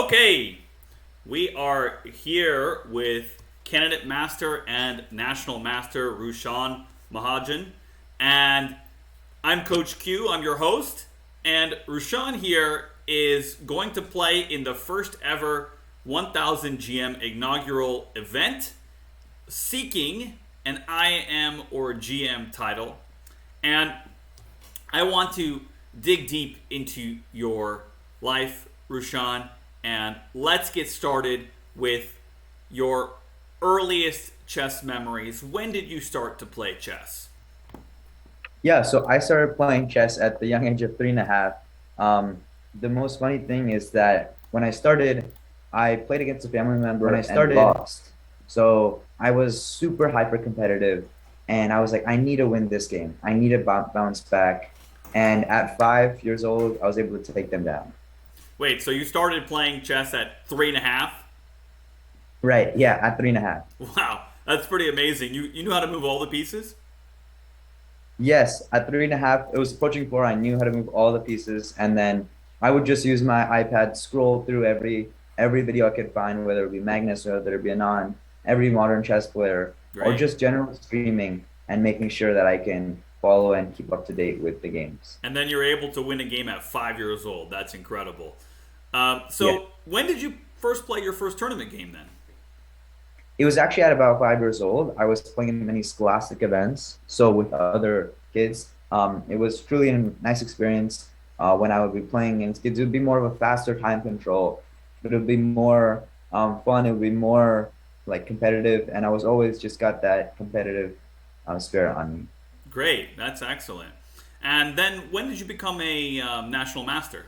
Okay, we are here with Candidate Master and National Master Rushaan Mahajan. And I'm Coach Q, I'm your host. And Rushaan here is going to play in the first ever 1000 GM inaugural event, seeking an IM or GM title. And I want to dig deep into your life, Rushaan, and let's get started with your earliest chess memories. When did you start to play chess? Yeah, so I started playing chess at the young age of 3.5. The most funny thing is that when I started, I played against a family member and lost. So I was super hyper competitive, and I was like, I need to win this game. I need to bounce back. And at 5 years old, I was able to take them down. Wait, so you started playing chess at 3.5? Right, yeah, at 3.5. Wow, that's pretty amazing. You knew how to move all the pieces? Yes, at 3.5, it was approaching 4. I knew how to move all the pieces, and then I would just use my iPad, scroll through every video I could find, whether it be Magnus or whether it be Anon, every modern chess player, or Great. just general streaming and making sure that I can follow and keep up to date with the games. And then you're able to win a game at 5 years old. That's incredible. Yeah, So when did you first play your first tournament game then? it was actually at about 5 years old. I was playing in many scholastic events, so with other kids. It was truly a nice experience when I would be playing against kids. It would be more of a faster time control. It would be more fun. It would be more like competitive, and I was always just got that competitive spirit on me. Great, that's excellent. And then when did you become a national master?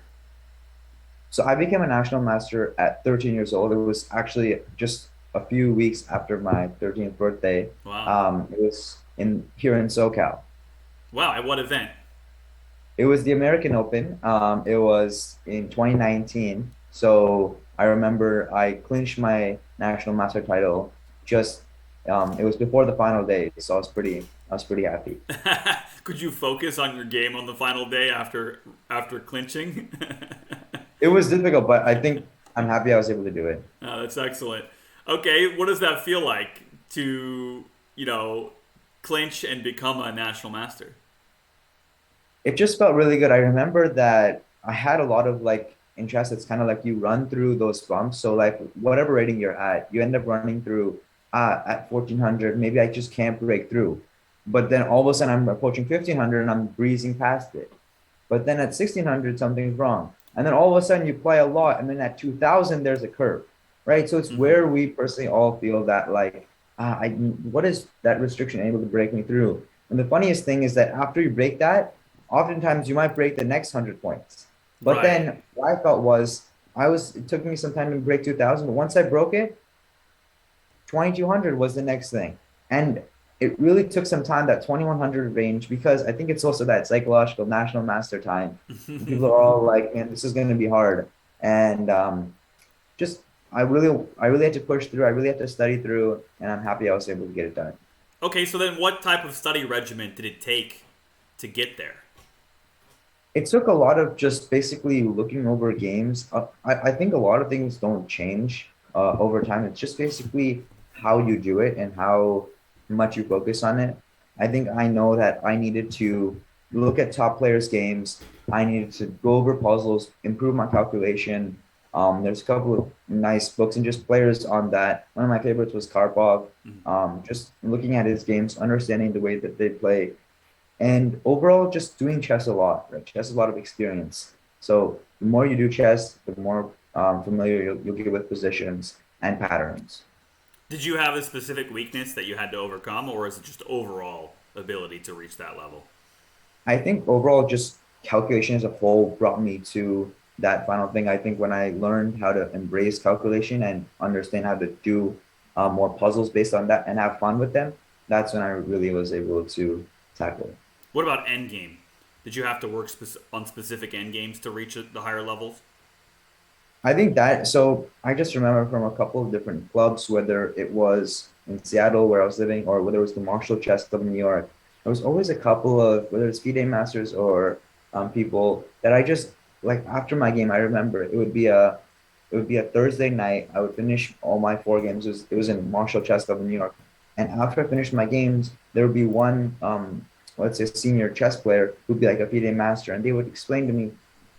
So I became a national master at 13 years old. It was actually just a few weeks after my 13th birthday. Wow. It was in here in SoCal. Wow, at what event? It was the American Open. It was in 2019. So I remember I clinched my national master title. Just it was before the final day, so I was pretty happy. Could you focus on your game on the final day after clinching? It was difficult, but I think I'm happy I was able to do it. That's excellent. Okay, what does that feel like to, clinch and become a national master? It just felt really good. I remember that I had a lot of like interest. It's kind of like you run through those bumps. So like whatever rating you're at, you end up running through at 1400. Maybe I just can't break through. But then all of a sudden I'm approaching 1500 and I'm breezing past it. But then at 1600 something's wrong. And then all of a sudden you play a lot, and then at 2000 there's a curve, right? So it's Hmm. where we personally all feel that like what is that restriction able to break me through? And the funniest thing is that after you break that, oftentimes you might break the next 100 points. But Right. then what I felt was it took me some time to break 2000, but once I broke it, 2200 was the next thing. And it really took some time, that 2100 range, because I think it's also that psychological national master time. People are all like, man, this is going to be hard. And just, I really had to push through. I really had to study through, and I'm happy I was able to get it done. Okay, so then what type of study regimen did it take to get there? It took a lot of just basically looking over games. I think a lot of things don't change over time. It's just basically how you do it and how much you focus on it. I think I know that I needed to look at top players' games. I needed to go over puzzles, improve my calculation. There's a couple of nice books and just players on that. One of my favorites was Karpov. Just looking at his games, understanding the way that they play, and overall just doing chess a lot, right? Chess is a lot of experience. So the more you do chess, the more familiar you'll get with positions and patterns. Did you have a specific weakness that you had to overcome, or is it just overall ability to reach that level? I think overall just calculation as a whole brought me to that final thing. I think when I learned how to embrace calculation and understand how to do more puzzles based on that and have fun with them, that's when I really was able to tackle it. What about endgame? Did you have to work on specific endgames to reach the higher levels? I think that, so I just remember from a couple of different clubs, whether it was in Seattle where I was living or whether it was the Marshall Chess Club in New York, there was always a couple of, whether it's FIDE masters or people that I just, like after my game, I remember it would be a It would be a Thursday night. I would finish all my four games. It was in Marshall Chess Club in New York. And after I finished my games, there would be one, let's say, senior chess player who'd be like a FIDE master, and they would explain to me,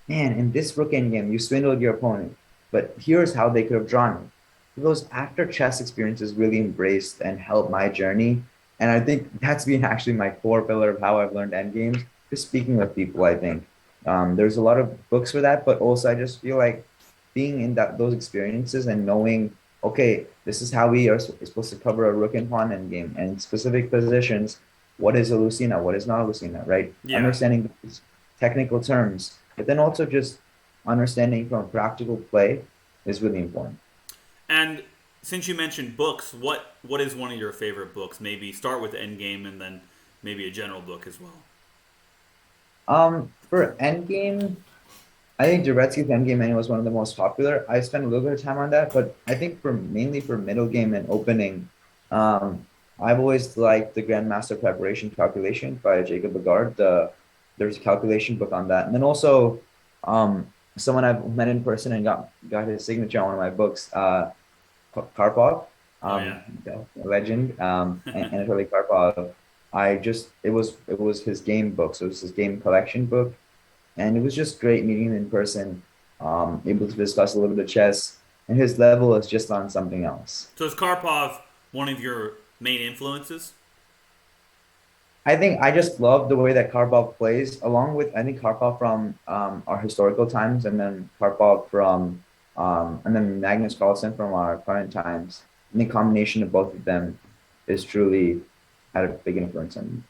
man, in this rook endgame, you swindled your opponent, but here's how they could have drawn it. Those after chess experiences really embraced and helped my journey. And I think that's been actually my core pillar of how I've learned endgames, just speaking with people, I think. There's a lot of books for that, but also I just feel like being in those experiences and knowing, okay, this is how we are supposed to cover a rook and pawn endgame and in specific positions. What is a Lucina? What is not a Lucina? Right? Yeah. Understanding these technical terms, but then also just understanding from practical play is really important. And since you mentioned books, what is one of your favorite books? Maybe start with Endgame and then maybe a general book as well. For endgame, I think Duretski's Endgame Manual was one of the most popular. I spent a little bit of time on that, but I think for mainly for middle game and opening, um, I've always liked the Grandmaster Preparation Calculation by Jacob Bogard. There's a calculation book on that, and then also someone I've met in person and got his signature on one of my books, Karpov, Oh yeah. the legend, Anatoly Karpov. It was his game book, so it was his game collection book, and it was just great meeting him in person, able to discuss a little bit of chess, and his level is just on something else. So is Karpov one of your main influences? I think I just love the way that Karpov plays, along with I think Karpov from our historical times, and then Karpov from and then Magnus Carlsen from our current times. And the combination of both of them is truly had a big influence on me.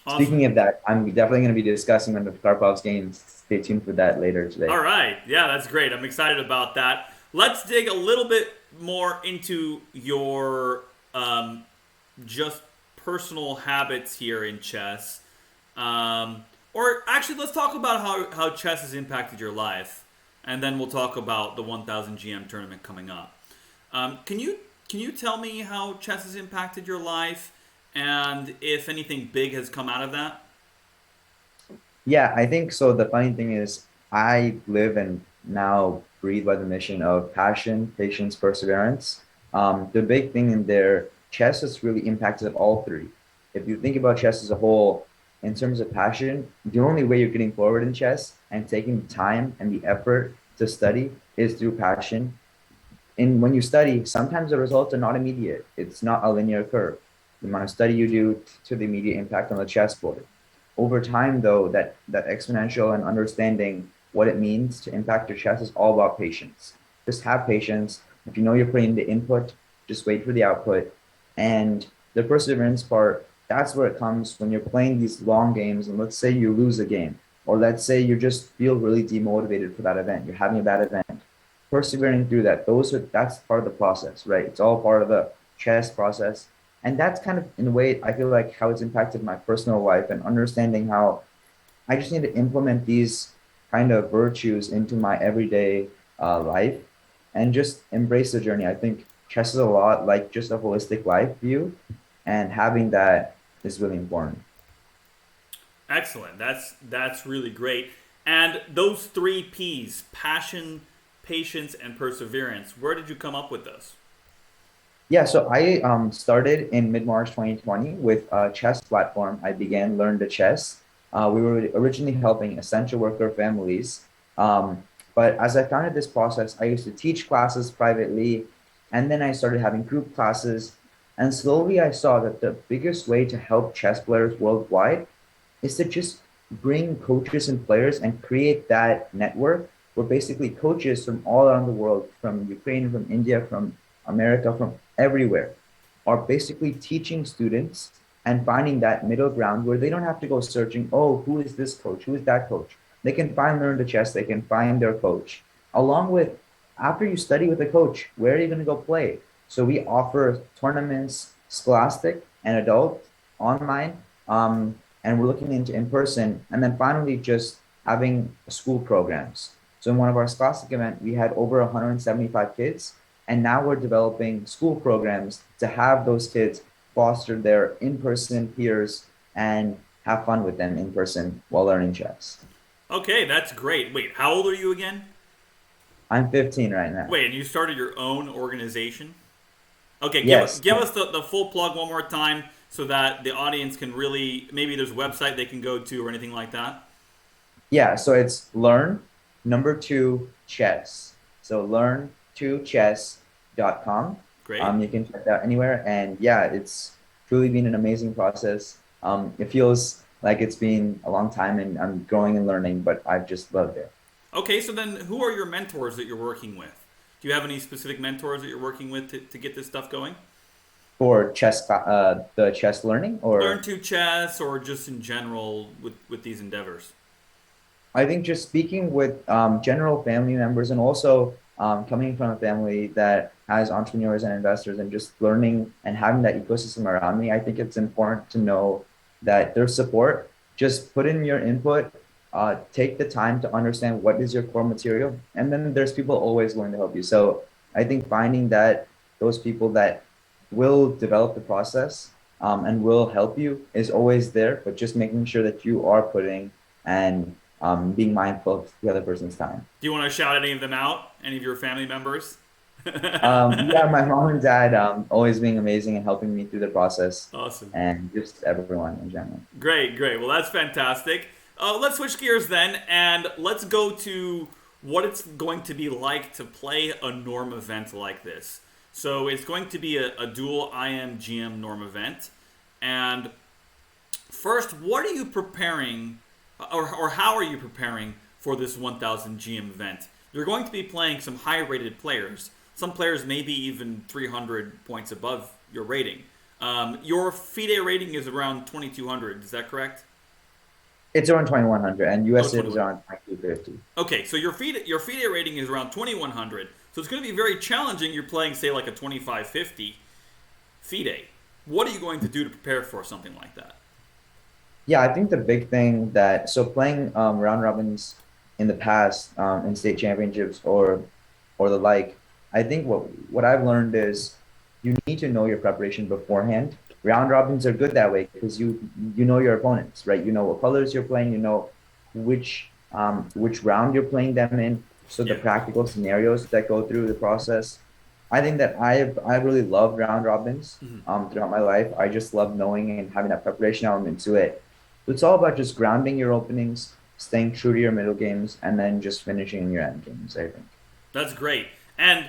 Awesome. Speaking of that, I'm definitely going to be discussing one of Karpov's games. Stay tuned for that later All today. right. Yeah, that's great. I'm excited about that. Let's dig a little bit more into your just personal habits here in chess. Or actually, let's talk about how chess has impacted your life, and then we'll talk about the 1000 GM tournament coming up. Can you tell me how chess has impacted your life, and if anything big has come out of that? Yeah, I think so. The funny thing is, I live and now breathe by the mission of passion, patience, perseverance. The big thing in there, chess has really impacted all three. If you think about chess as a whole, in terms of passion, the only way you're getting forward in chess and taking the time and the effort to study is through passion. And when you study, sometimes the results are not immediate. It's not a linear curve. The amount of study you do to the immediate impact on the chessboard. Over time, though, that exponential and understanding what it means to impact your chess is all about patience. Just have patience. If you know you're putting the input, just wait for the output. And the perseverance part, that's where it comes when you're playing these long games. And let's say you lose a game, or let's say you just feel really demotivated for that event. You're having a bad event, persevering through that. That's part of the process, right? It's all part of the chess process. And that's kind of in a way I feel like how it's impacted my personal life and understanding how I just need to implement these kind of virtues into my everyday life and just embrace the journey. I think chess is a lot like just a holistic life view, and having that is really important. Excellent. That's really great. And those three P's: passion, patience, and perseverance. Where did you come up with those? Yeah, so I started in mid-March 2020 with a chess platform. I began Learn to Chess. We were originally helping essential worker families. But as I founded this process, I used to teach classes privately, and then I started having group classes. And slowly I saw that the biggest way to help chess players worldwide is to just bring coaches and players and create that network where basically coaches from all around the world, from Ukraine, from India, from America, from everywhere, are basically teaching students and finding that middle ground where they don't have to go searching, oh, who is this coach? Who is that coach? They can find Learn to Chess, they can find their coach. Along with, after you study with a coach, where are you going to go play? So we offer tournaments, scholastic and adult, online, and we're looking into in person. And then finally, just having school programs. So in one of our scholastic event, we had over 175 kids, and now we're developing school programs to have those kids foster their in-person peers and have fun with them in person while learning chess. Okay, that's great. Wait, how old are you again? I'm 15 right now. Wait, and you started your own organization? Okay, Yes. give us the full plug one more time so that the audience can really, maybe there's a website they can go to or anything like that. Yeah, so it's learn number two chess. So learn2chess.com. Great. You can check that anywhere. And yeah, it's truly been an amazing process. It feels like it's been a long time and I'm growing and learning, but I've just loved it. Okay, so then who are your mentors that you're working with? Do you have any specific mentors that you're working with to get this stuff going? For chess, the chess learning, Learn or to chess or just in general with these endeavors? I think just speaking with general family members and also coming from a family that has entrepreneurs and investors and just learning and having that ecosystem around me, I think it's important to know that there's support. Just put in your input, take the time to understand what is your core material, and then there's people always willing to help you. So I think finding that those people that will develop the process and will help you is always there, but just making sure that you are putting and being mindful of the other person's time. Do you want to shout any of them out? Any of your family members? Yeah, my mom and dad always being amazing and helping me through the process, Awesome. and just everyone in general. Great, great. Well, that's fantastic. Let's switch gears then, and let's go to what it's going to be like to play a norm event like this. So it's going to be a dual IM GM norm event. And first, what are you preparing, or how are you preparing for this 1000 GM event? You're going to be playing some high rated players. Some players maybe even 300 points above your rating. Your FIDE rating is around 2200, is that correct? It's around 2100, and Oh, US is 21. around 2250. Okay, so your FIDE rating is around 2100. So it's going to be very challenging. You're playing, say, like a 2550 FIDE. What are you going to do to prepare for something like that? Yeah, I think the big thing that so playing round robins in the past in state championships or the like, I think what I've learned is you need to know your preparation beforehand. Round robins are good that way because you know your opponents, right? You know what colors you're playing, you know which round you're playing them in. So the Yeah. practical scenarios that go through the process. I think that I really love round robins Mhm. throughout my life. I just love knowing and having that preparation element to it. It's all about just grounding your openings, staying true to your middle games, and then just finishing in your end games, I think. That's great. And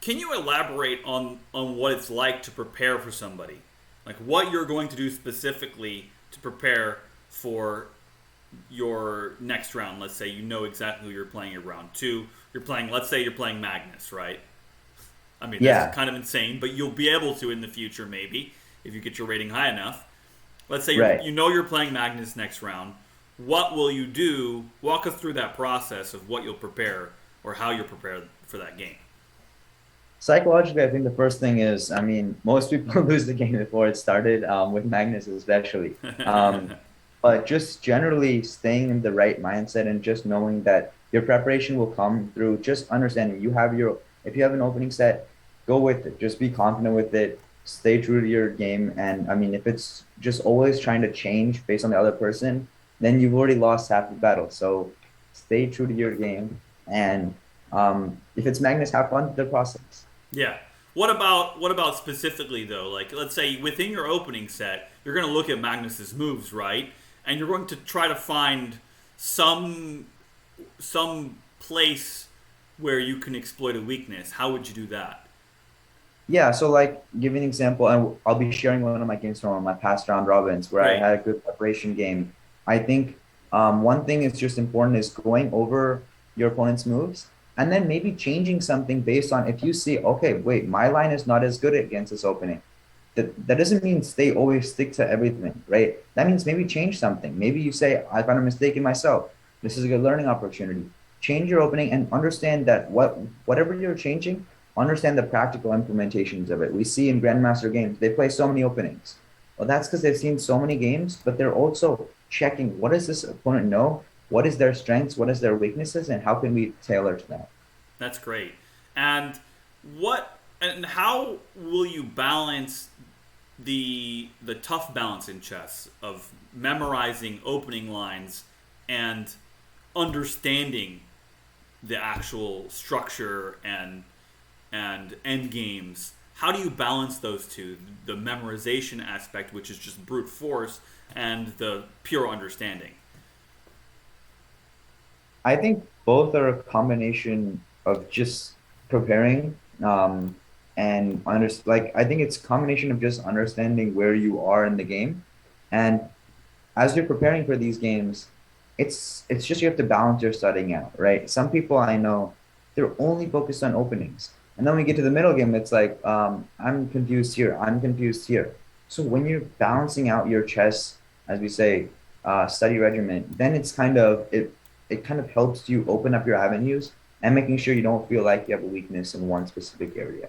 can you elaborate on what it's like to prepare for somebody? Like what you're going to do specifically to prepare for your next round. Let's say you know exactly who you're playing in round two. You're playing, let's say you're playing Magnus, right? I mean, that's Yeah, kind of insane, but you'll be able to in the future, maybe, if you get your rating high enough. Let's say right. you know you're playing Magnus next round. What will you do? Walk us through that process of what you'll prepare or how you're prepared for that game. Psychologically, I think the first thing is, I mean, most people lose the game before it started, with Magnus especially. But just generally staying in the right mindset and just knowing that your preparation will come through just understanding if you have an opening set, go with it. Just be confident with it. Stay true to your game. And I mean, if it's just always trying to change based on the other person, then you've already lost half the battle. So stay true to your game. And if it's Magnus, have fun with the process. Yeah. What about specifically though? Like let's say within your opening set, you're going to look at Magnus's moves, right? And you're going to try to find some some place where you can exploit a weakness. How would you do that? Yeah, so like give you an example, and I'll be sharing one of my games from my past round robins where I Great. had a good preparation game. I think one thing is just important is going over your opponent's moves and then maybe changing something based on if you see, okay, wait, my line is not as good against this opening. That doesn't mean stay always stick to everything, right? That means maybe change something. Maybe you say, I found a mistake in myself. This is a good learning opportunity. Change your opening and understand that whatever you're changing, understand the practical implementations of it. We see in grandmaster games, they play so many openings. Well, that's because they've seen so many games, but they're also checking what does this opponent know? What is their strengths? What is their weaknesses? And how can we tailor to that? That's great. And what and how will you balance the tough balance in chess of memorizing opening lines and understanding the actual structure and end games. How do you balance those two? The memorization aspect, which is just brute force, and the pure understanding. I think both are a combination of just preparing and like I think it's a combination of just understanding where you are in the game. And as you're preparing for these games, it's just you have to balance your studying out, right? Some people I know, they're only focused on openings. And then when we get to the middle game, it's like, I'm confused here, I'm confused here. So when you're balancing out your chess, as we say, study regimen, then it kind of helps you open up your avenues and making sure you don't feel like you have a weakness in one specific area.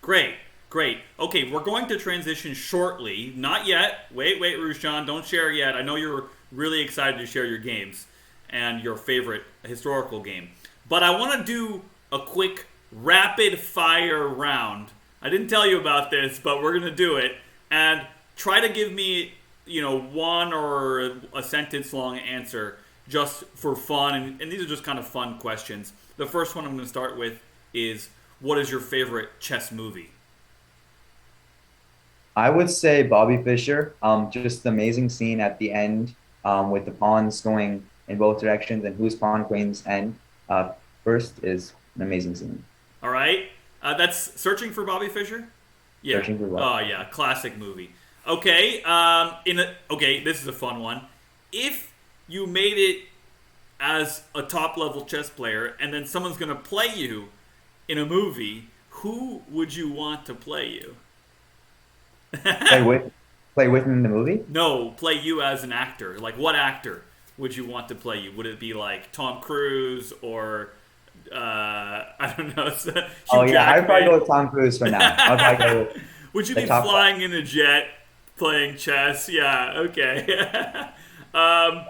Great, great. Okay, we're going to transition shortly. Not yet. Wait, Rushan, don't share yet. I know you're really excited to share your games and your favorite historical game. But I want to do a quick rapid fire round. I didn't tell you about this, but we're going to do it. And try to give me, one or a sentence long answer just for fun. And these are just kind of fun questions. The first one I'm going to start with is, what is your favorite chess movie? I would say Bobby Fischer. Just the amazing scene at the end, with the pawns going in both directions and whose pawn queens end first is an amazing scene. All right, that's Searching for Bobby Fischer. Yeah. Searching for Bobby. Oh yeah, classic movie. Okay. Okay, this is a fun one. If you made it as a top level chess player, and then someone's gonna play you in a movie, who would you want to play you? Play with play with in the movie. No, play you as an actor. Like, what actor would you want to play you? Would it be like Tom Cruise or I don't know, Oh Hugh yeah, I'd probably go Jackman? with Tom Cruise for now. I'd probably go with Would you the be top guy. flying in a jet playing chess? Yeah, okay. um,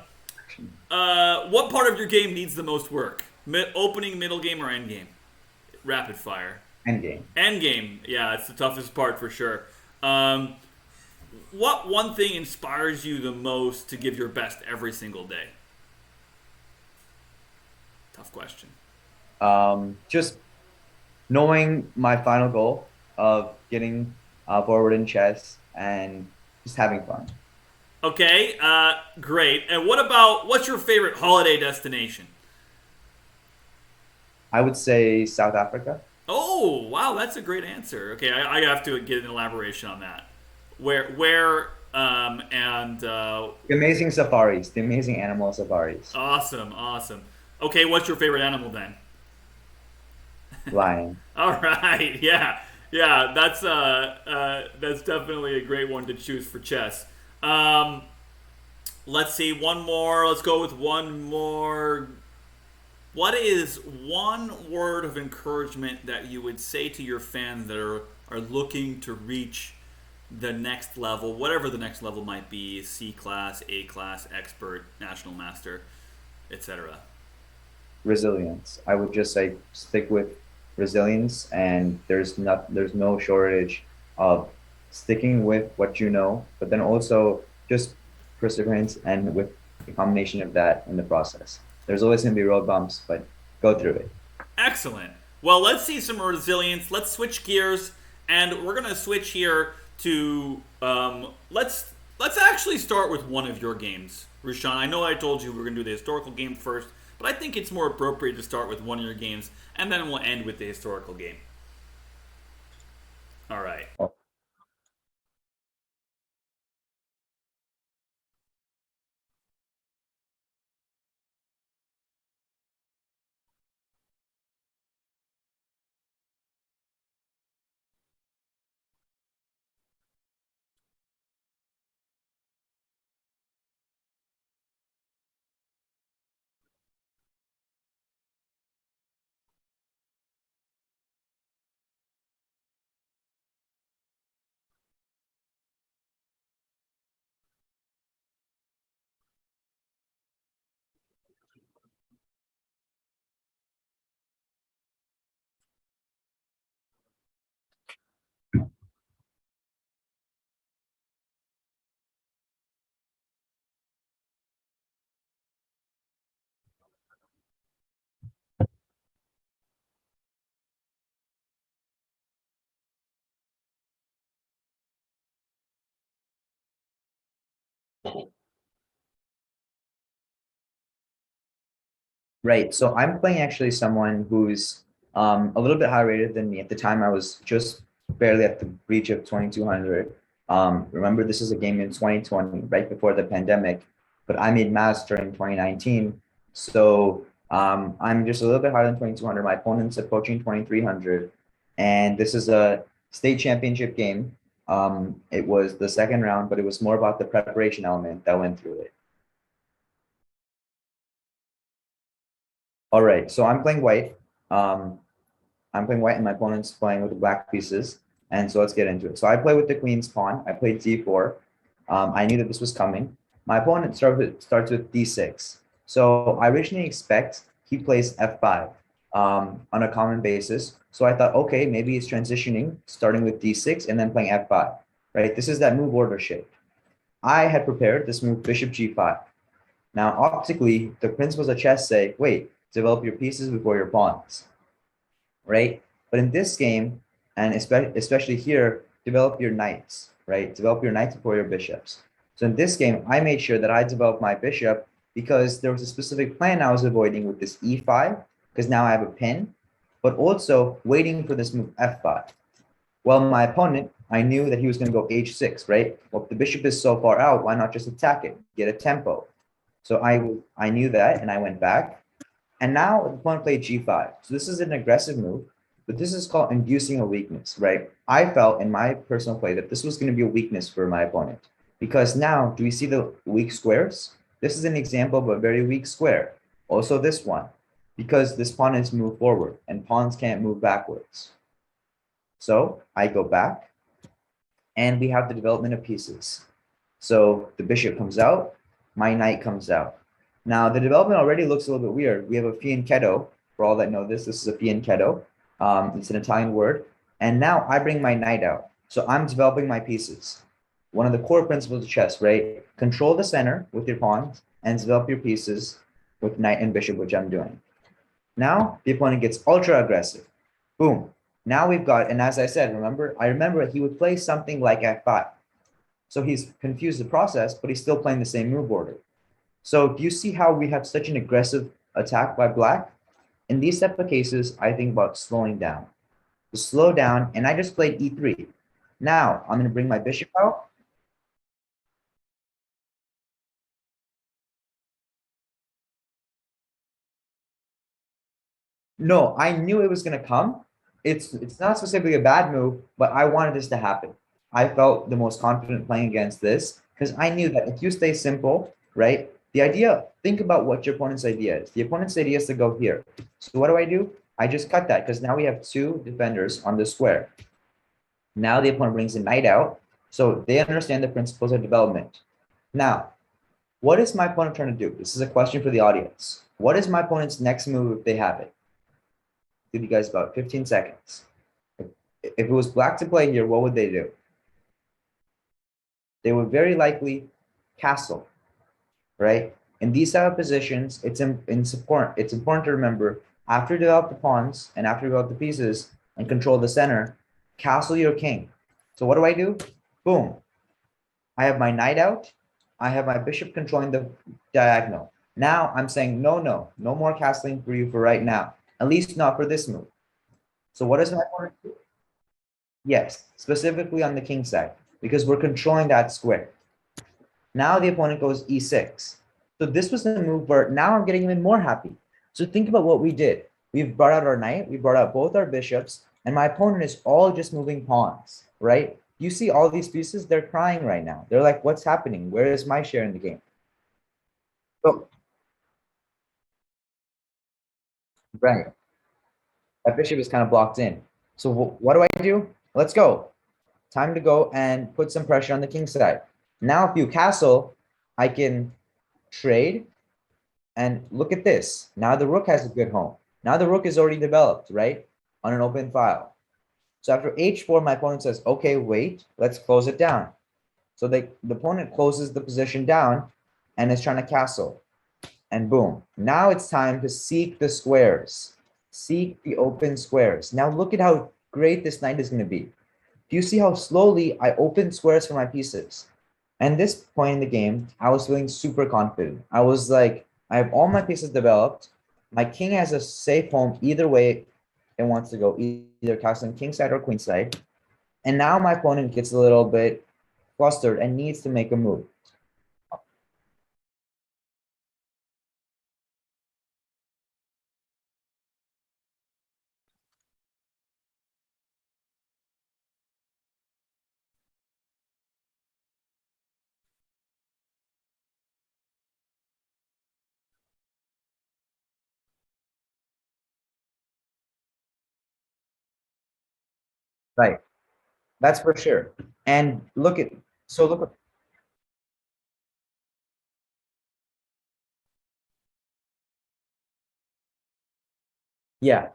what part of your game needs the most work? Opening, middle game, or end game? Rapid fire. Endgame. End game. Yeah, it's the toughest part for sure. Um, what one thing inspires you the most to give your best every single day? Tough question. Just knowing my final goal of getting forward in chess and just having fun. Okay, great. And what's your favorite holiday destination? I would say South Africa. Oh, wow, that's a great answer. Okay, I have to get an elaboration on that. Where, and The amazing safaris, the amazing animal safaris. awesome, awesome. Okay, what's your favorite animal then? Lion. All right, yeah, yeah, that's definitely a great one to choose for chess. Um, let's see, one more. Let's go with one more. What is one word of encouragement that you would say to your fans that are looking to reach the next level, whatever the next level might be, C class, A class, expert, national master, etc.? Resilience. I would just say stick with resilience, and there's no shortage of sticking with what you know, but then also just perseverance and with a combination of that in the process. There's always gonna be road bumps, but go through it. Excellent. Well, let's see some resilience. Let's switch gears, and we're gonna switch here to let's actually start with one of your games, Rushan. I know I told you we are gonna do the historical game first, but I think it's more appropriate to start with one of your games, and then we'll end with the historical game. All right. Right. So I'm playing actually someone who's a little bit higher rated than me. At the time, I was just barely at the breach of 2200. Remember, this is a game in 2020, right before the pandemic, but I made master in 2019. So I'm just a little bit higher than 2200. My opponent's approaching 2300. And this is a state championship game. It was the second round, but it was more about the preparation element that went through it. All right, so I'm playing white. Um, I'm playing white and my opponent's playing with the black pieces. And so let's get into it. So I play with the queen's pawn. I played d4. I knew that this was coming. My opponent starts with d6. So I originally expect he plays f5 on a common basis. So I thought, okay, maybe he's transitioning, starting with d6 and then playing f5, right? This is that move order shape. I had prepared this move bishop g5. Now, optically, the principles of chess say, wait, develop your pieces before your pawns, right? But in this game, and especially here, develop your knights, right? Develop your knights before your bishops. So in this game, I made sure that I developed my bishop because there was a specific plan I was avoiding with this e5, because now I have a pin, but also waiting for this move f5. Well, my opponent, I knew that he was going to go h6, right? Well, if the bishop is so far out, why not just attack it, get a tempo? So I knew that, and I went back. And now the opponent played g5. So this is an aggressive move, but this is called inducing a weakness, right? I felt in my personal play that this was going to be a weakness for my opponent. Because now, do we see the weak squares? This is an example of a very weak square. Also this one, because this pawn is moved forward and pawns can't move backwards. So I go back and we have the development of pieces. So the bishop comes out, my knight comes out. Now the development already looks a little bit weird. We have a fianchetto. For all that know this, this is a fianchetto. It's an Italian word. And now I bring my knight out. So I'm developing my pieces. One of the core principles of chess, right? Control the center with your pawns and develop your pieces with knight and bishop, which I'm doing. Now the opponent gets ultra aggressive. Boom. Now we've got, and as I said, I remember he would play something like f5. So he's confused the process, but he's still playing the same move order. So do you see how we have such an aggressive attack by black? In these type of cases, I think about slowing down. To slow down, and I just played e3. Now I'm going to bring my bishop out. No, I knew it was going to come. It's not specifically a bad move, but I wanted this to happen. I felt the most confident playing against this because I knew that if you stay simple, right? The idea, think about what your opponent's idea is. The opponent's idea is to go here. So what do? I just cut that because now we have two defenders on the square. Now the opponent brings a knight out. So they understand the principles of development. Now, what is my opponent trying to do? This is a question for the audience. What is my opponent's next move if they have it? Give you guys about 15 seconds. If it was black to play here, what would they do? They would very likely castle, right? In these type of positions, it's important to remember after you develop the pawns and after you develop the pieces and control the center, castle your king. So what do? Boom. I have my knight out. I have my bishop controlling the diagonal. Now I'm saying, no more castling for you for right now. At least not for this move. So what does my opponent do? Yes, specifically on the king side, because we're controlling that square. Now the opponent goes e6. So this was the move where now I'm getting even more happy. So think about what we did. We've brought out our knight, we brought out both our bishops, and my opponent is all just moving pawns, right? You see all these pieces, they're crying right now. They're like, what's happening? Where is my share in the game? So, right, that bishop is kind of blocked in. So what do? Let's go. Time to go and put some pressure on the king side. Now, if you castle, I can trade. And look at this. Now the rook has a good home. Now the rook is already developed, right? On an open file. So after h4, my opponent says, okay, wait, let's close it down. So the opponent closes the position down and is trying to castle. And boom. Now it's time to seek the squares. Seek the open squares. Now look at how great this knight is going to be. Do you see how slowly I open squares for my pieces? And this point in the game, I was feeling super confident. I was like, I have all my pieces developed. My king has a safe home either way it wants to go, either castling king side or queen side. And now my opponent gets a little bit flustered and needs to make a move. Right. That's for sure. And look at, so look at, yeah.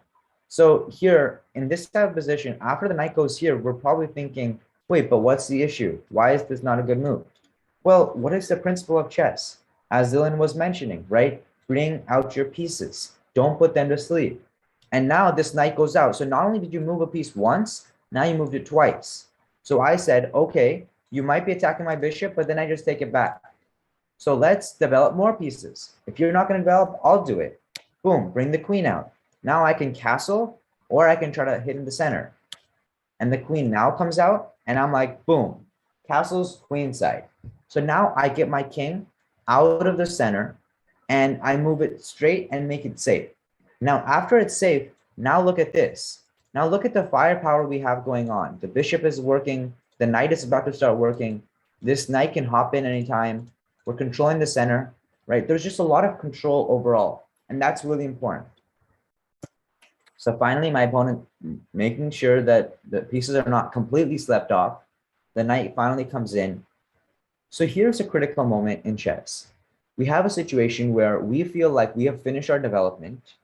So here in this type of position, after the knight goes here, we're probably thinking, wait, but what's the issue? Why is this not a good move? Well, what is the principle of chess? As Dylan was mentioning, right? Bring out your pieces. Don't put them to sleep. And now this knight goes out. So not only did you move a piece once, now you moved it twice. So I said, okay, you might be attacking my bishop, but then I just take it back. So let's develop more pieces. If you're not going to develop, I'll do it. Boom, bring the queen out. Now I can castle, or I can try to hit in the center. And the queen now comes out, and I'm like, boom, castle's queen side. So now I get my king out of the center, and I move it straight and make it safe. Now, after it's safe, now look at this. Now look at the firepower we have going on. The bishop is working. The knight is about to start working. This knight can hop in anytime. We're controlling the center, right? There's just a lot of control overall, and that's really important. So finally, my opponent making sure that the pieces are not completely slept off. The knight finally comes in. So here's a critical moment in chess. We have a situation where we feel like we have finished our development,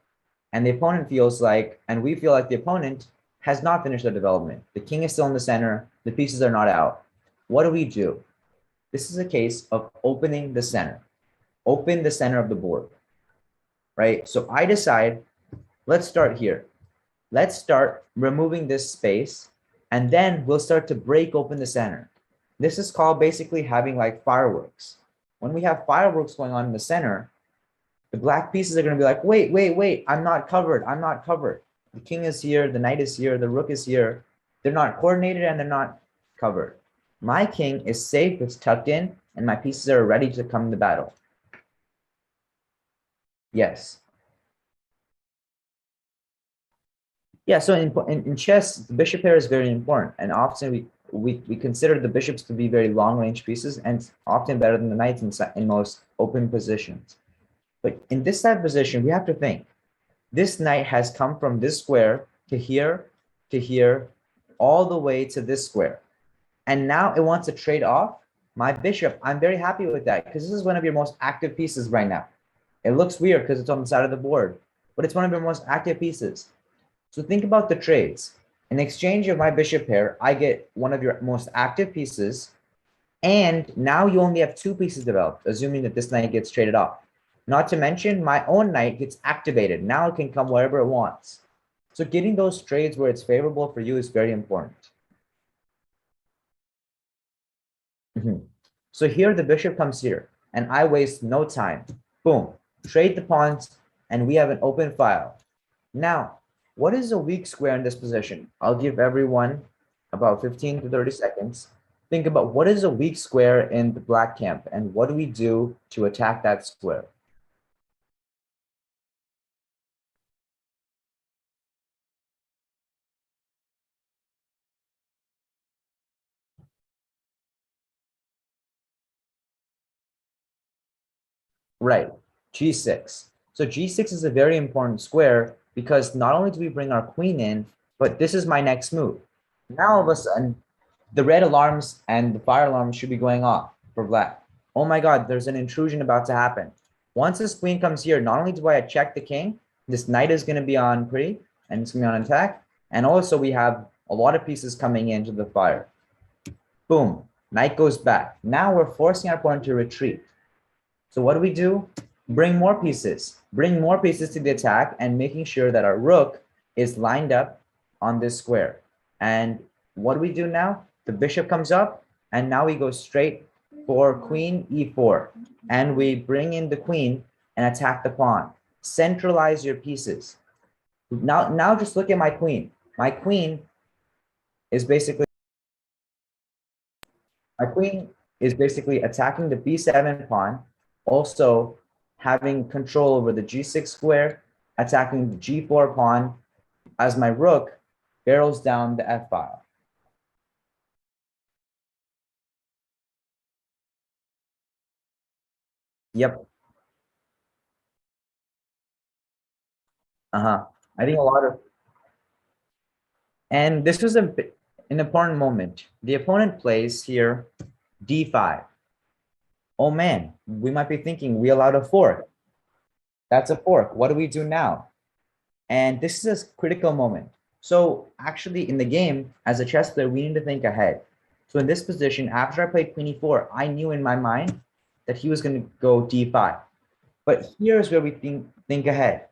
and the opponent feels like, and we feel like the opponent has not finished their development. The king is still in the center. The pieces are not out. What do we do? This is a case of opening the center. Open the center of the board, right? So I decide, let's start here. Let's start removing this space, and then we'll start to break open the center. This is called basically having like fireworks. When we have fireworks going on in the center, the black pieces are going to be like, wait, wait, wait, I'm not covered. I'm not covered. The king is here, the knight is here, the rook is here. They're not coordinated and they're not covered. My king is safe, it's tucked in, and my pieces are ready to come to battle. Yes. Yeah, so in chess, the bishop pair is very important, and often we consider the bishops to be very long-range pieces, and often better than the knights in most open positions. But in this type of position, we have to think, this knight has come from this square to here, all the way to this square. And now it wants to trade off my bishop. I'm very happy with that, because this is one of your most active pieces right now. It looks weird because it's on the side of the board, but it's one of your most active pieces. So think about the trades. In exchange of my bishop pair, I get one of your most active pieces, and now you only have two pieces developed, assuming that this knight gets traded off. Not to mention, my own knight gets activated. Now it can come wherever it wants. So getting those trades where it's favorable for you is very important. So here the bishop comes here, and I waste no time. Boom, trade the pawns, and we have an open file. Now, what is a weak square in this position? I'll give everyone about 15 to 30 seconds. Think about what is a weak square in the black camp, and what do we do to attack that square? Right, G6. So G6 is a very important square because not only do we bring our queen in, but this is my next move. Now all of a sudden, the red alarms and the fire alarms should be going off for black. Oh my God, there's an intrusion about to happen. Once this queen comes here, not only do I check the king, this knight is going to be on pretty, and it's going to be on attack. And also we have a lot of pieces coming into the fire. Boom, knight goes back. Now we're forcing our opponent to retreat. So what do we do? Bring more pieces. Bring more pieces to the attack and making sure that our rook is lined up on this square. And what do we do now? The bishop comes up, and now we go straight for queen e4. And we bring in the queen and attack the pawn. Centralize your pieces. Now just look at my queen. My queen is basically attacking the b7 pawn, also having control over the g6 square, attacking the g4 pawn as my rook barrels down the f file. Yep. I think a lot of, and this was an important moment. The opponent plays here d5. Oh man, we might be thinking we allowed a fork. That's a fork. What do we do now? And this is a critical moment. So actually in the game, as a chess player, we need to think ahead. So in this position, after I played queen e4, I knew in my mind that he was going to go d5. But here's where we think ahead.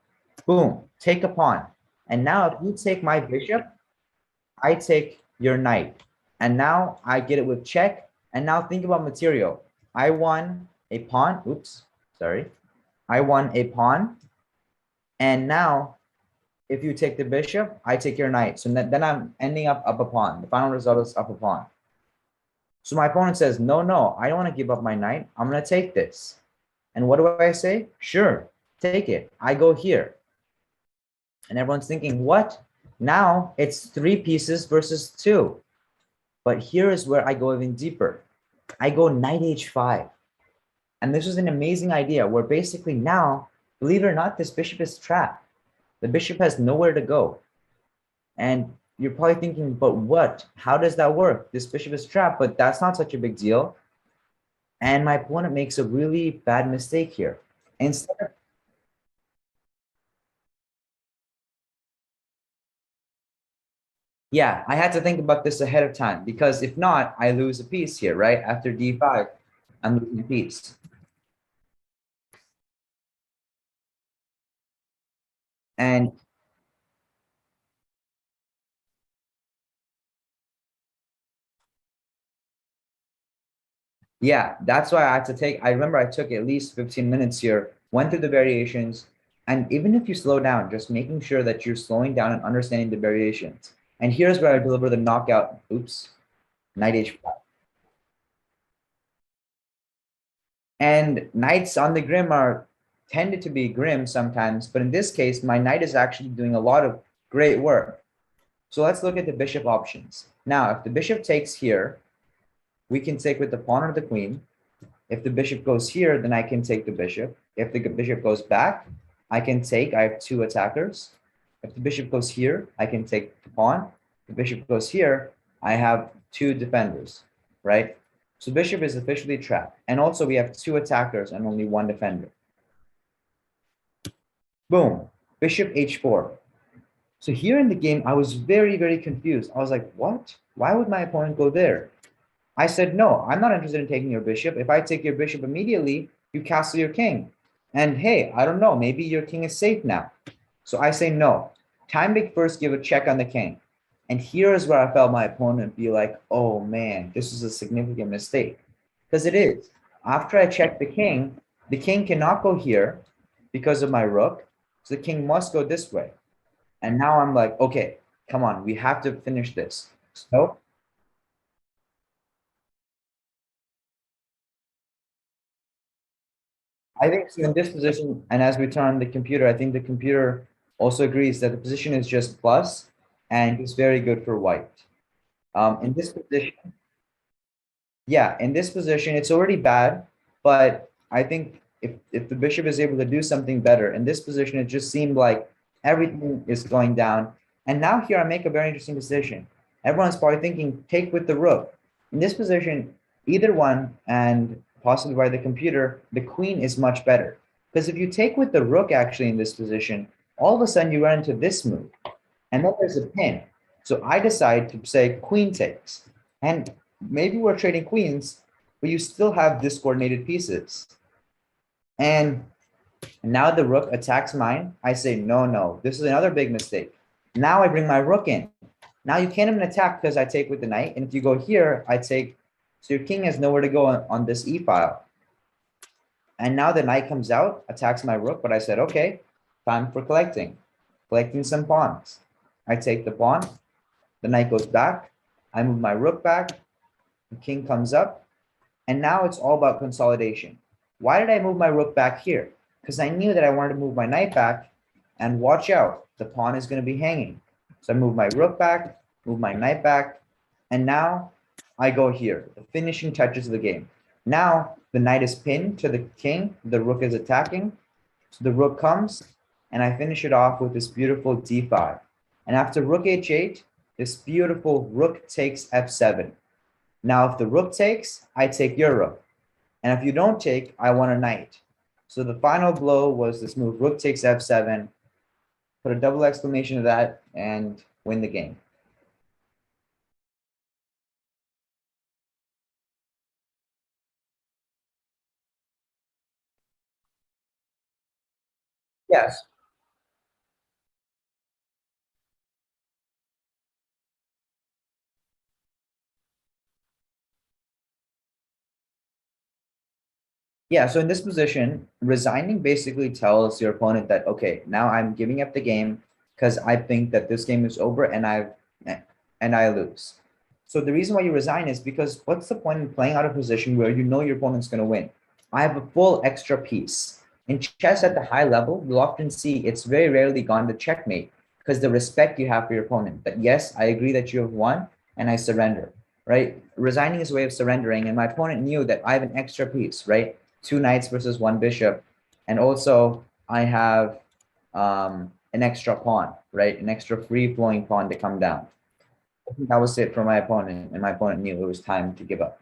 Boom, take a pawn. And now if you take my bishop, I take your knight. And now I get it with check. And now think about material. I won a pawn. Oops, sorry. I won a pawn. And now if you take the bishop, I take your knight. So then I'm ending up a pawn. The final result is up a pawn. So my opponent says, no, I don't want to give up my knight. I'm going to take this. And what do I say? Sure, take it. I go here. And everyone's thinking, what? Now it's 3 pieces versus 2. But here is where I go even deeper. I go knight h5. And this was an amazing idea where basically now, believe it or not, this bishop is trapped. The bishop has nowhere to go. And you're probably thinking, but what? How does that work? This bishop is trapped, but that's not such a big deal. And my opponent makes a really bad mistake here. Instead of, yeah, I had to think about this ahead of time because if not, I lose a piece here, right? After d5, I'm losing a piece. And yeah, that's why I had to take, I remember I took at least 15 minutes here, went through the variations, and even if you slow down, just making sure that you're slowing down and understanding the variations. And here's where I deliver the knockout, oops, knight h5. And knights on the grim are tended to be grim sometimes, but in this case, my knight is actually doing a lot of great work. So let's look at the bishop options. Now, if the bishop takes here, we can take with the pawn or the queen. If the bishop goes here, then I can take the bishop. If the bishop goes back, I can take. I have 2 attackers. If the bishop goes here, I can take the pawn. If the bishop goes here, I have 2 defenders, right? So bishop is officially trapped. And also we have 2 attackers and only 1 defender. Boom, bishop h4. So here in the game, I was very, very confused. I was like, what? Why would my opponent go there? I said, no, I'm not interested in taking your bishop. If I take your bishop immediately, you castle your king. And hey, I don't know, maybe your king is safe now. So I say no. Time to first give a check on the king. And here is where I felt my opponent be like, oh man, this is a significant mistake. Because it is. After I check the king cannot go here because of my rook. So the king must go this way. And now I'm like, okay, come on, we have to finish this. So I think so in this position, and as we turn on the computer, I think the computer also agrees that the position is just plus, and it's very good for white. In this position, yeah, in this position, it's already bad, but I think if the bishop is able to do something better, in this position, it just seemed like everything is going down. And now here I make a very interesting decision. Everyone's probably thinking, take with the rook. In this position, either one, and possibly by the computer, the queen is much better. Because if you take with the rook actually in this position, all of a sudden you run into this move. And then there's a pin. So I decide to say queen takes. And maybe we're trading queens, but you still have discoordinated pieces. And now the rook attacks mine. I say, no, this is another big mistake. Now I bring my rook in. Now you can't even attack because I take with the knight. And if you go here, I take. So your king has nowhere to go on this e file. And now the knight comes out, attacks my rook. But I said, okay, time for collecting some pawns. I take the pawn, the knight goes back, I move my rook back, the king comes up, and now it's all about consolidation. Why did I move my rook back here? Because I knew that I wanted to move my knight back, and watch out, the pawn is going to be hanging. So I move my rook back, move my knight back, and now I go here, the finishing touches of the game. Now the knight is pinned to the king, the rook is attacking, so the rook comes, and I finish it off with this beautiful d5. And after rook h8, this beautiful rook takes f7. Now, if the rook takes, I take your rook. And if you don't take, I want a knight. So the final blow was this move, rook takes f7, put a double exclamation to that, and win the game. Yes. Yeah, so in this position, resigning basically tells your opponent that, okay, now I'm giving up the game because I think that this game is over and I lose. So the reason why you resign is because what's the point in playing out of position where you know your opponent's going to win? I have a full extra piece. In chess at the high level, you'll often see it's very rarely gone to checkmate because the respect you have for your opponent. That yes, I agree that you have won and I surrender, right? Resigning is a way of surrendering, and my opponent knew that I have an extra piece, right? Two knights versus one bishop, and also I have an extra pawn, right? An extra free flowing pawn to come down. I think that was it for my opponent, and my opponent knew it was time to give up.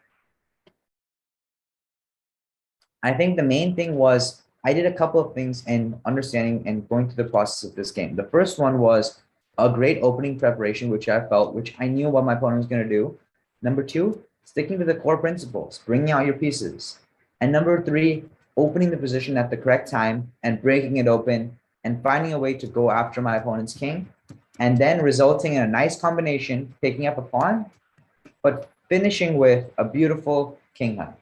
I think the main thing was I did a couple of things in understanding and going through the process of this game. The first one was a great opening preparation, which I felt, which I knew what my opponent was going to do. Number two, sticking to the core principles, bringing out your pieces. And number three, opening the position at the correct time and breaking it open and finding a way to go after my opponent's king, and then resulting in a nice combination, picking up a pawn, but finishing with a beautiful king hunt.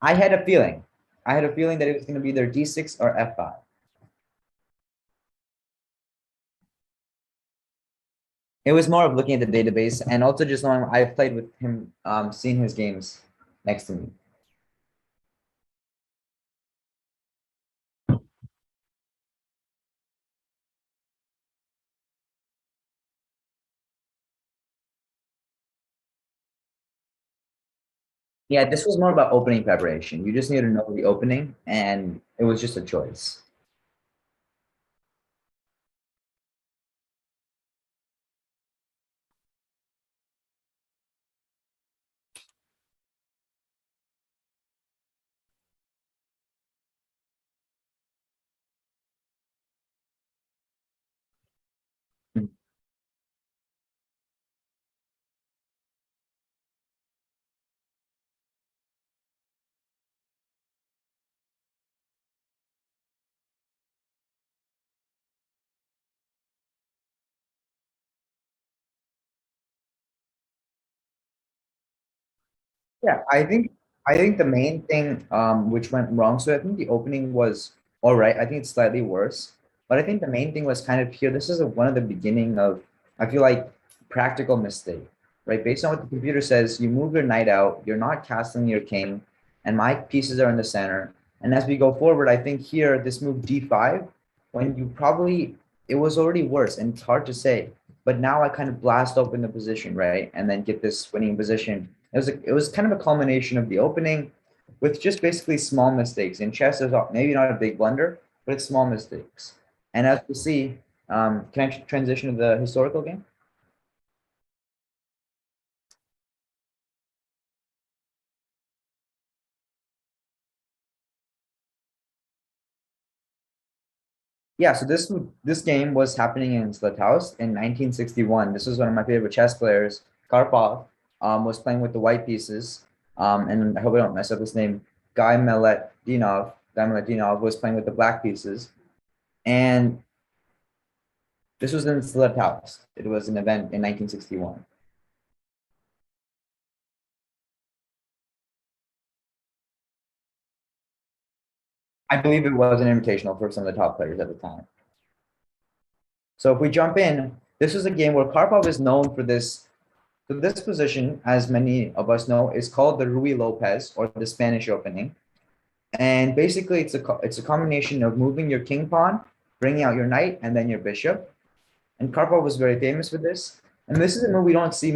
I had a feeling. I had a feeling that it was going to be either d6 or f5. It was more of looking at the database and also just knowing I've played with him, seeing his games next to me. Yeah, this was more about opening preparation. You just need to know the opening, and it was just a choice. Yeah, I think the main thing which went wrong. So I think the opening was all right. I think it's slightly worse, but I think the main thing was kind of here. This is one of the beginning of, I feel like, practical mistake, right? Based on what the computer says, you move your knight out. You're not castling your king, and my pieces are in the center. And as we go forward, I think here this move d5, when you probably it was already worse, and it's hard to say. But now I kind of blast open the position, right, and then get this winning position. It was kind of a culmination of the opening with just basically small mistakes. In chess, there's maybe not a big blunder, but it's small mistakes. And as we see, can I transition to the historical game? Yeah, so this game was happening in Zlatoust in 1961. This was one of my favorite chess players. Karpov was playing with the white pieces. And I hope I don't mess up his name. Guy Meletinov was playing with the black pieces. And this was in Zlatoust. It was an event in 1961. I believe it was an invitational for some of the top players at the time. So if we jump in, this is a game where Karpov is known for this. So this position, as many of us know, is called the Rui Lopez or the Spanish opening. And basically, it's a combination of moving your king pawn, bringing out your knight, and then your bishop. And Karpov was very famous for this. And this is a move we don't see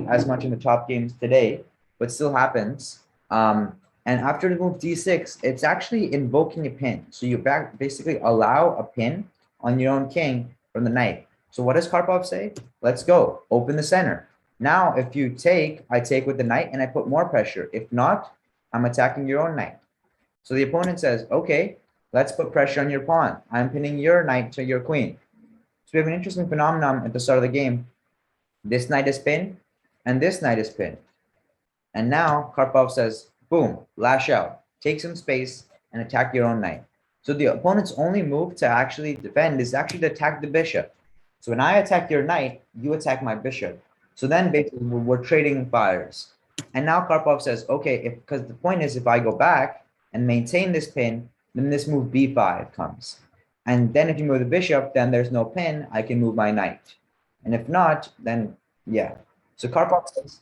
as much in the top games today, but still happens. And after the move d6, it's actually invoking a pin. So you basically allow a pin on your own king from the knight. So what does Karpov say? Let's go. Open the center. Now, if you take, I take with the knight and I put more pressure. If not, I'm attacking your own knight. So the opponent says, okay, let's put pressure on your pawn. I'm pinning your knight to your queen. So we have an interesting phenomenon at the start of the game. This knight is pinned, and this knight is pinned. And now Karpov says, boom, lash out, take some space, and attack your own knight. So the opponent's only move to actually defend is actually to attack the bishop. So when I attack your knight, you attack my bishop. So then basically we're trading fires. And now Karpov says, okay, because the point is if I go back and maintain this pin, then this move b5 comes. And then if you move the bishop, then there's no pin, I can move my knight. And if not, then yeah. So Karpov says,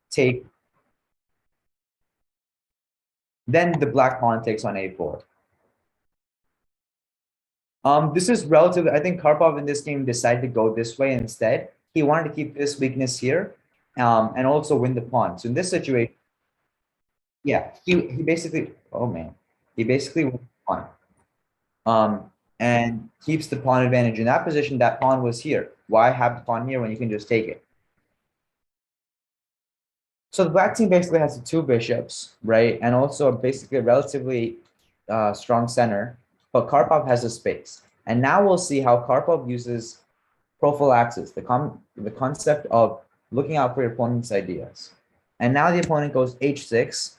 take. Then the black pawn takes on a4. This is relatively, I think Karpov in this game decided to go this way instead. He wanted to keep this weakness here and also win the pawn. So in this situation, yeah, he basically, oh man, he basically won the pawn. And keeps the pawn advantage. In that position, that pawn was here. Why have the pawn here when you can just take it? So the black team basically has the two bishops, right? And also basically a relatively strong center, but Karpov has a space. And now we'll see how Karpov uses prophylaxis, the concept of looking out for your opponent's ideas. And now the opponent goes h6,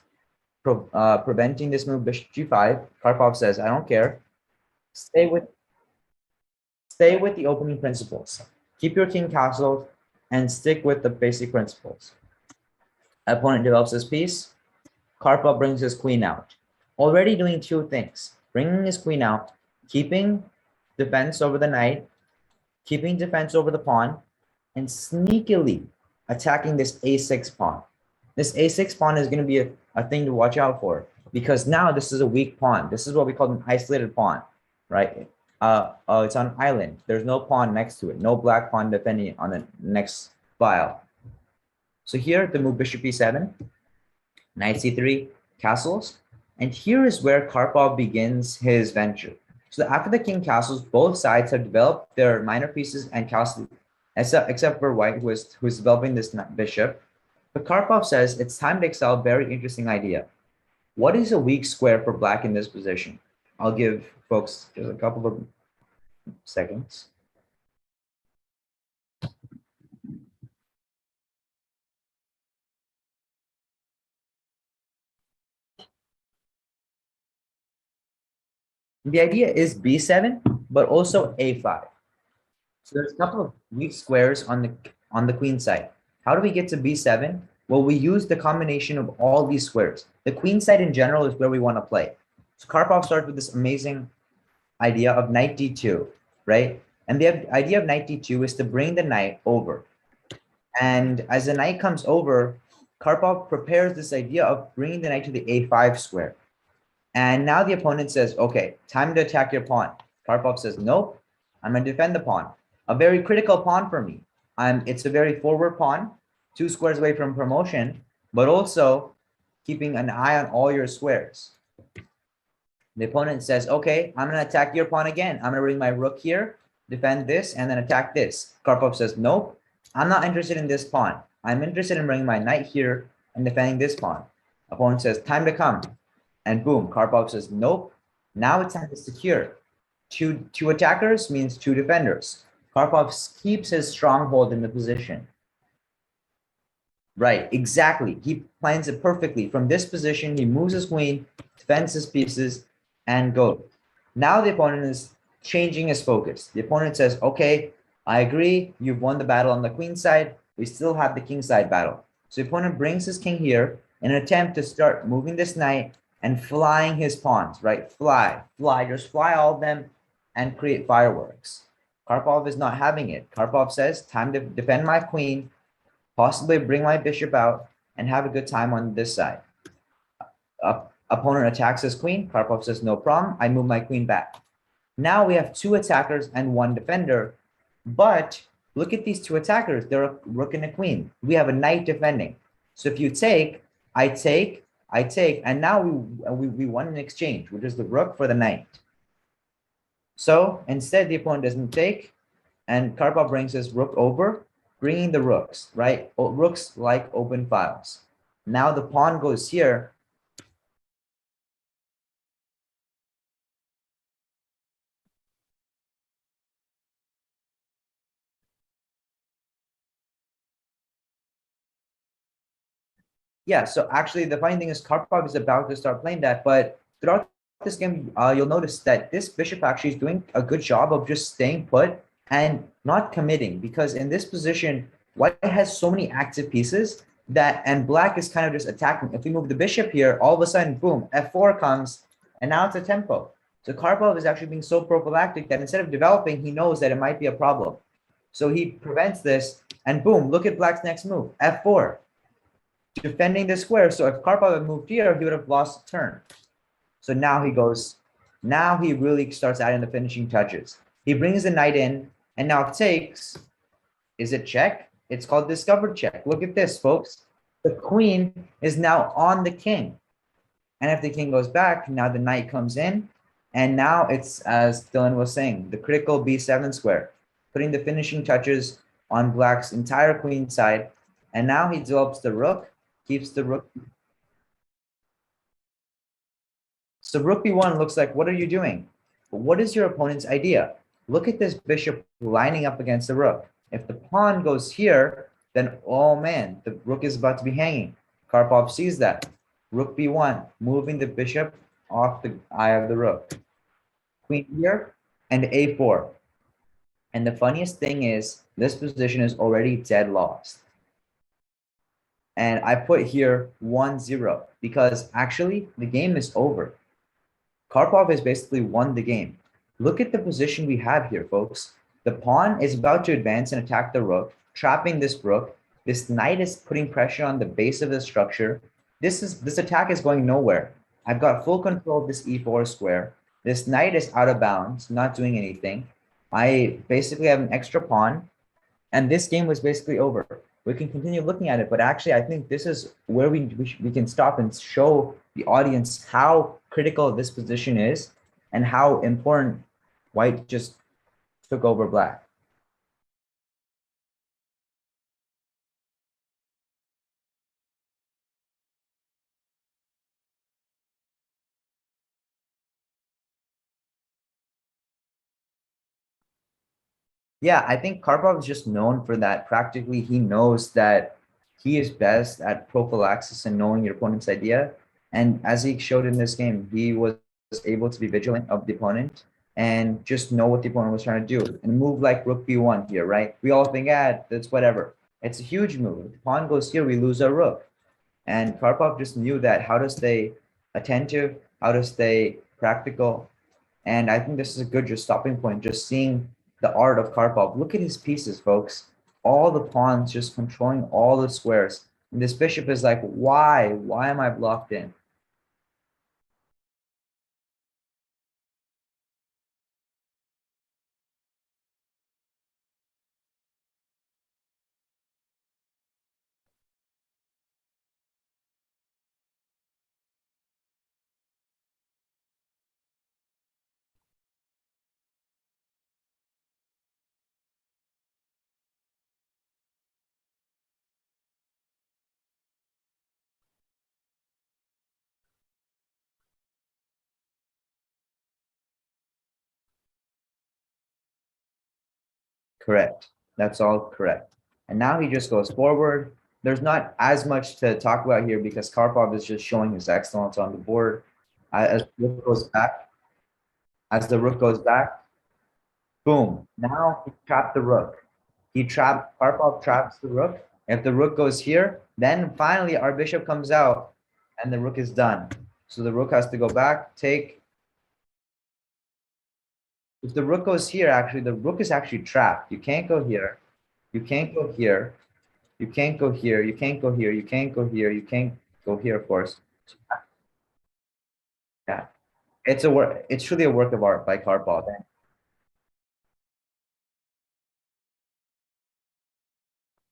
preventing this move bishop g5. Karpov says, I don't care. Stay with the opening principles. Keep your king castled and stick with the basic principles. Opponent develops his piece. Karpov brings his queen out. Already doing two things. Bringing his queen out, keeping defense over the knight, keeping defense over the pawn, and sneakily attacking this a6 pawn. This a6 pawn is going to be a thing to watch out for because now this is a weak pawn. This is what we call an isolated pawn, right? It's on an island. There's no pawn next to it. No black pawn defending on the next file. So here, the move bishop e7, knight c3, castles. And here is where Karpov begins his venture. So after the king castles, both sides have developed their minor pieces and castles, except for white, who is developing this bishop. But Karpov says it's time to excel a very interesting idea. What is a weak square for black in this position? I'll give folks just a couple of seconds. The idea is b7, but also a5. So there's a couple of weak squares on the queen side. How do we get to b7? Well, we use the combination of all these squares. The queen side in general is where we want to play. So Karpov starts with this amazing idea of knight d2, right? And the idea of knight d2 is to bring the knight over. And as the knight comes over, Karpov prepares this idea of bringing the knight to the a5 square. And now the opponent says, okay, time to attack your pawn. Karpov says, nope, I'm going to defend the pawn. A very critical pawn for me. It's a very forward pawn, 2 squares away from promotion, but also keeping an eye on all your squares. The opponent says, okay, I'm going to attack your pawn again. I'm going to bring my rook here, defend this, and then attack this. Karpov says, nope, I'm not interested in this pawn. I'm interested in bringing my knight here and defending this pawn. Opponent says, time to come. And boom, Karpov says, nope, now it's time to secure. Two attackers means 2 defenders. Karpov keeps his stronghold in the position. Right, exactly. He plans it perfectly. From this position, he moves his queen, defends his pieces, and goes. Now the opponent is changing his focus. The opponent says, okay, I agree, you've won the battle on the queen side. We still have the king side battle. So the opponent brings his king here in an attempt to start moving this knight and flying his pawns, right? Fly, fly, just fly all of them and create fireworks. Karpov is not having it. Karpov says, time to defend my queen, possibly bring my bishop out, and have a good time on this side. Opponent attacks his queen. Karpov says, no problem. I move my queen back. Now we have two attackers and one defender. But look at these two attackers. They're a rook and a queen. We have a knight defending. So if you take, I take, I take, and now we won an exchange, which is the rook for the knight. So instead, the opponent doesn't take, and Karpov brings his rook over, bringing the rooks, right? Rooks like open files. Now the pawn goes here. Yeah, so actually the funny thing is Karpov is about to start playing that, but throughout this game, you'll notice that this bishop actually is doing a good job of just staying put and not committing, because in this position, white has so many active pieces that, and black is kind of just attacking. If we move the bishop here, all of a sudden, boom, f4 comes, and now it's a tempo. So Karpov is actually being so prophylactic that instead of developing, he knows that it might be a problem. So he prevents this, and boom, look at black's next move, f4. Defending the square. So if Karpov had moved here, he would have lost a turn. So now he goes, now he really starts adding the finishing touches. He brings the knight in, and now takes. Is it check? It's called discovered check. Look at this, folks. The queen is now on the king. And if the king goes back, now the knight comes in. And now it's, as Dylan was saying, the critical b7 square, putting the finishing touches on black's entire queen side. And now he develops the rook, keeps the rook. So rook b1 looks like, what are you doing? But what is your opponent's idea? Look at this bishop lining up against the rook. If the pawn goes here, then, oh man, the rook is about to be hanging. Karpov sees that. Rook b1, moving the bishop off the eye of the rook. Queen here, and a4. And the funniest thing is, this position is already dead lost. And I put here 1-0 because actually the game is over. Karpov has basically won the game. Look at the position we have here, folks. The pawn is about to advance and attack the rook, trapping this rook. This knight is putting pressure on the base of the structure. This attack is going nowhere. I've got full control of this e4 square. This knight is out of bounds, not doing anything. I basically have an extra pawn, and this game was basically over. We can continue looking at it, but actually I think this is where we can stop and show the audience how critical this position is and how important white just took over black. Yeah, I think Karpov is just known for that. Practically, he knows that he is best at prophylaxis and knowing your opponent's idea. And as he showed in this game, he was able to be vigilant of the opponent and just know what the opponent was trying to do and move like rook b1 here, right? We all think, that's whatever. It's a huge move. If the pawn goes here, we lose our rook. And Karpov just knew that how to stay attentive, how to stay practical. And I think this is a good just stopping point, just seeing the art of Karpov. Look at his pieces, folks. All the pawns just controlling all the squares. And this bishop is like, why? Why am I blocked in? Correct. That's all correct. And now he just goes forward. There's not as much to talk about here because Karpov is just showing his excellence on the board. As the rook goes back, as the rook goes back, boom. Now he trapped the rook. Karpov traps the rook. If the rook goes here, then finally our bishop comes out and the rook is done. So the rook has to go back, take. If the rook goes here, actually, the rook is actually trapped. You can't go here. You can't go here. You can't go here. You can't go here. You can't go here. You can't go here, of course. Yeah. It's a work. It's truly a work of art by Karpov.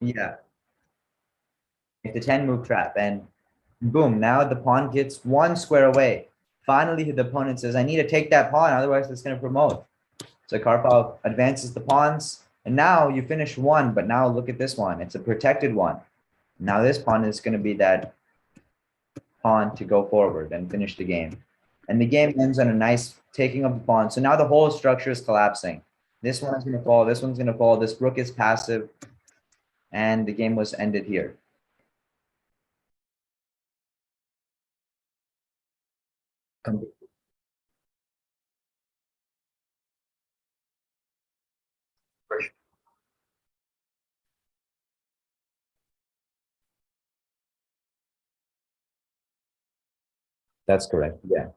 Yeah. It's the 10 move trap. And boom, now the pawn gets one square away. Finally, the opponent says, I need to take that pawn, otherwise it's going to promote. So Karpov advances the pawns. And now you finish one, but now look at this one. It's a protected one. Now this pawn is going to be that pawn to go forward and finish the game. And the game ends on a nice taking of the pawn. So now the whole structure is collapsing. This one is going to fall. This one's going to fall. This rook is passive. And the game was ended here. That's correct. Yeah.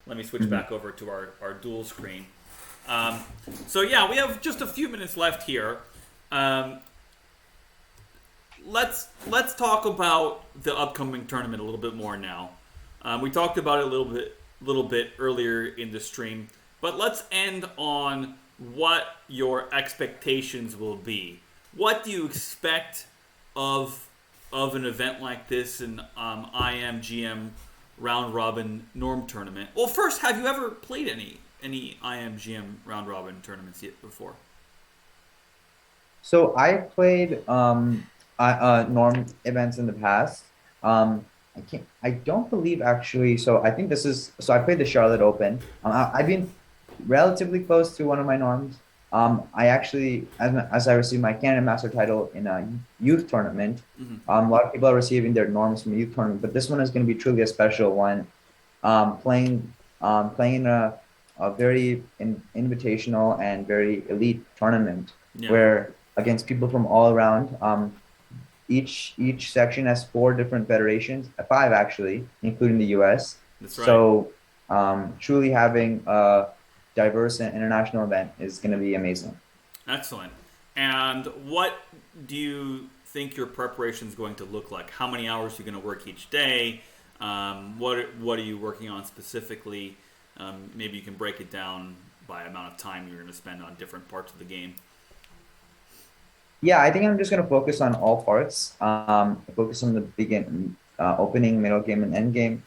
Let me switch Mhm. back over to our dual screen. Um, so yeah, we have just a few minutes left here. Um, let's talk about the upcoming tournament a little bit more now. We talked about it a little bit earlier in the stream, but let's end on what your expectations will be. What do you expect of of an event like this, an IMGM round robin norm tournament? Well, first, have you ever played any IMGM round robin tournaments yet before? So I played norm events in the past. I don't believe actually. So I think this is so I played the Charlotte Open. I've been relatively close to one of my norms. I actually as I received my Candidate Master title in a youth tournament. A lot of people are receiving their norms from a youth tournament, but this one is going to be truly a special one. Playing playing in a very invitational and very elite tournament Yeah, where against people from all around. Each section has four different federations, five actually, including the U.S. that's right. So truly having a diverse and international event is going to be amazing. Excellent. And what do you think your preparation is going to look like? How many hours are you going to work each day? What are you working on specifically? Maybe you can break it down by amount of time you're going to spend on different parts of the game. Yeah, I think I'm just going to focus on all parts. Focus on the opening, middle game, and end game.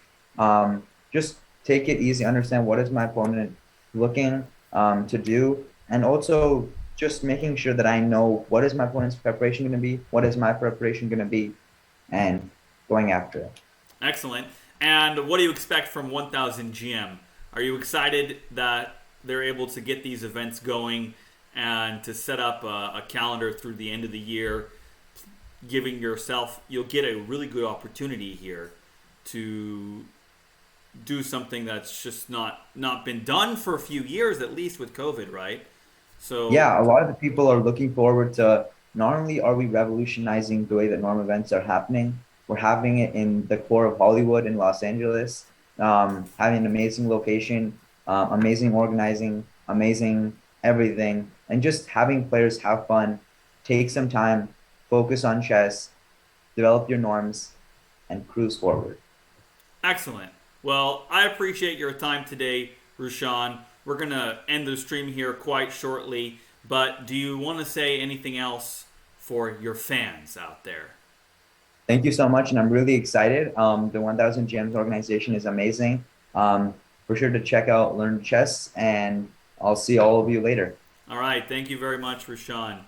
Just take it easy. Understand what is my opponent looking to do, and also just making sure that I know what is my opponent's preparation going to be, what is my preparation going to be, and going after it. Excellent. And what do you expect from 1000 GM? Are you excited that they're able to get these events going and to set up a calendar through the end of the year, giving yourself, you'll get a really good opportunity here to do something that's just not been done for a few years, at least with COVID, right? So Yeah, a lot of the people are looking forward to not only are we revolutionizing the way that norm events are happening, we're having it in the core of Hollywood in Los Angeles, having an amazing location, amazing organizing, amazing everything, and just having players have fun, take some time, focus on chess, develop your norms, and cruise forward. excellent. Well, I appreciate your time today, Rushaan. We're going to end the stream here quite shortly, but do you want to say anything else for your fans out there? Thank you so much, and I'm really excited. The 1000 GMs organization is amazing. For sure to check out Learn Chess, and I'll see all of you later. All right. Thank you very much, Rushaan.